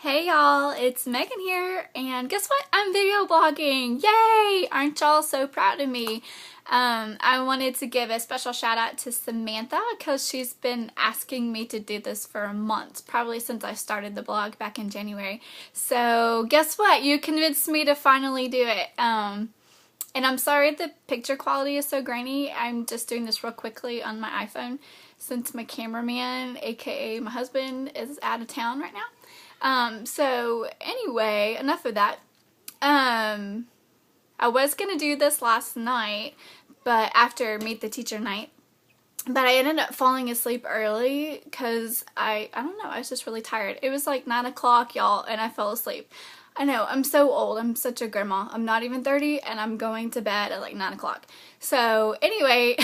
Hey y'all, it's Megan here, and guess what? I'm video blogging! Yay! Aren't y'all so proud of me? I wanted to give a special shout out to Samantha because she's been asking me to do this for a month, probably since I started the blog back in January. So guess what? You convinced me to finally do it. And I'm sorry the picture quality is so grainy. I'm just doing this real quickly on my iPhone since my cameraman, aka my husband, is out of town right now. So anyway, enough of that. I was gonna do this last night, but after Meet the Teacher night, but I ended up falling asleep early because I don't know, I was just really tired. It was like 9 o'clock, y'all, and I fell asleep. I know, I'm so old. I'm such a grandma. I'm not even 30, and I'm going to bed at like 9 o'clock. So anyway,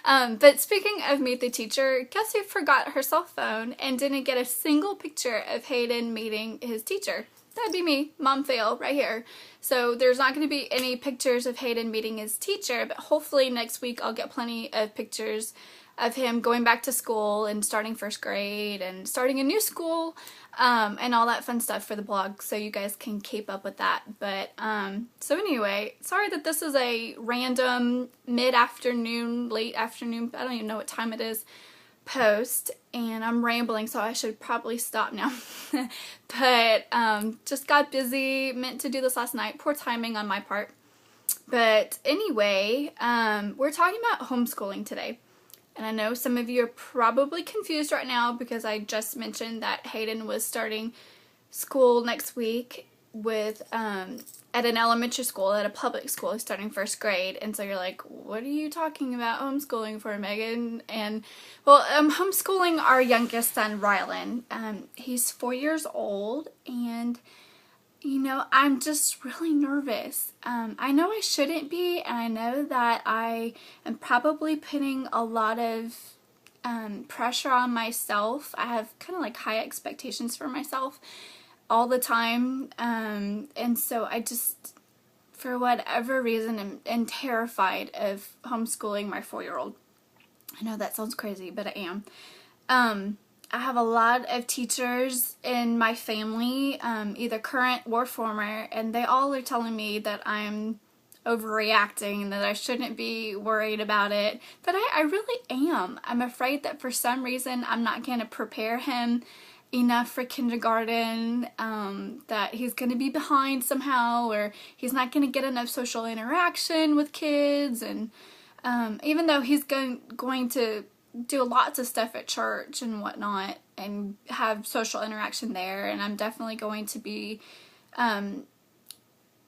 but speaking of Meet the Teacher, guess who forgot her cell phone and didn't get a single picture of Hayden meeting his teacher? That'd be me, mom fail, right here. So there's not going to be any pictures of Hayden meeting his teacher, but hopefully next week I'll get plenty of pictures of him going back to school and starting first grade and starting a new school, and all that fun stuff for the blog, so you guys can keep up with that. But so anyway, sorry that this is a random mid-afternoon, late afternoon, I don't even know what time it is, post, and I'm rambling, so I should probably stop now. But just got busy, meant to do this last night, poor timing on my part. But anyway, we're talking about homeschooling today. And I know some of you are probably confused right now because I just mentioned that Hayden was starting school next week with at an elementary school, at a public school. He's starting first grade, and so you're like, what are you talking about homeschooling for, Megan? And well, homeschooling our youngest son, Rylan. He's 4 years old, and you know, I'm just really nervous. I know I shouldn't be, and I know that I am probably putting a lot of pressure on myself. I have kind of like high expectations for myself all the time, and so I just, for whatever reason, am terrified of homeschooling my 4-year-old. I know that sounds crazy, but I am. I have a lot of teachers in my family, either current or former, and they all are telling me that I'm overreacting and that I shouldn't be worried about it, but I really am. I'm afraid that for some reason I'm not going to prepare him enough for kindergarten, that he's going to be behind somehow, or he's not going to get enough social interaction with kids, and even though he's going to do lots of stuff at church and whatnot and have social interaction there, and I'm definitely going to be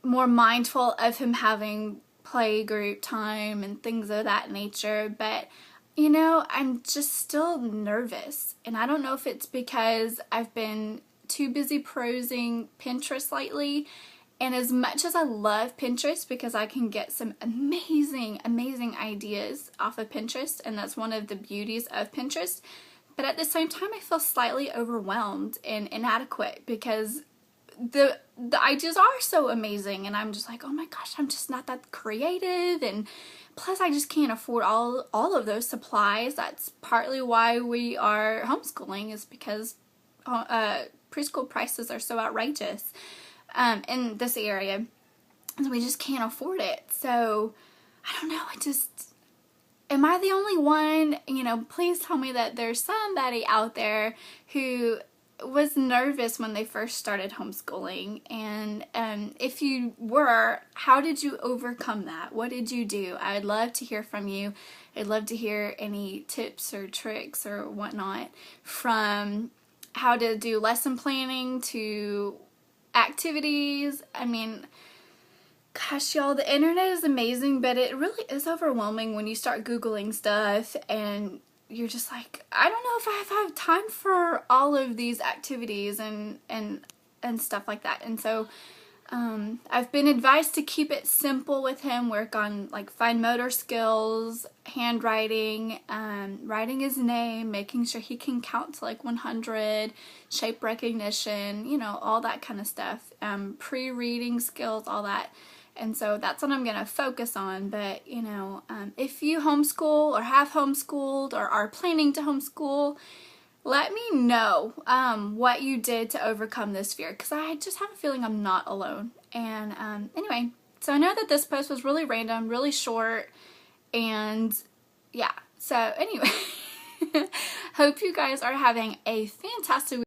more mindful of him having play group time and things of that nature, but you know, I'm just still nervous, and I don't know if it's because I've been too busy perusing Pinterest lately. And as much as I love Pinterest because I can get some amazing ideas off of Pinterest, and that's one of the beauties of Pinterest, but at the same time I feel slightly overwhelmed and inadequate because the ideas are so amazing, and I'm just like, oh my gosh, I'm just not that creative, and plus I just can't afford all of those supplies. That's partly why we are homeschooling, is because preschool prices are so outrageous in this area, and we just can't afford it. So I don't know, am I the only one? You know, please tell me that there's somebody out there who was nervous when they first started homeschooling, and if you were, how did you overcome that? What did you do? I'd love to hear from you. I'd love to hear any tips or tricks or whatnot, from how to do lesson planning to activities. I mean, gosh, y'all, the internet is amazing, but it really is overwhelming when you start Googling stuff and you're just like, I don't know if I have time for all of these activities and stuff like that. And so I've been advised to keep it simple with him, work on like fine motor skills, handwriting, writing his name, making sure he can count to like 100, shape recognition, you know, all that kind of stuff, pre-reading skills, all that. And so that's what I'm going to focus on. But, you know, if you homeschool or have homeschooled or are planning to homeschool, let me know what you did to overcome this fear, because I just have a feeling I'm not alone. And anyway, so I know that this post was really random, really short, and yeah. So anyway, hope you guys are having a fantastic week.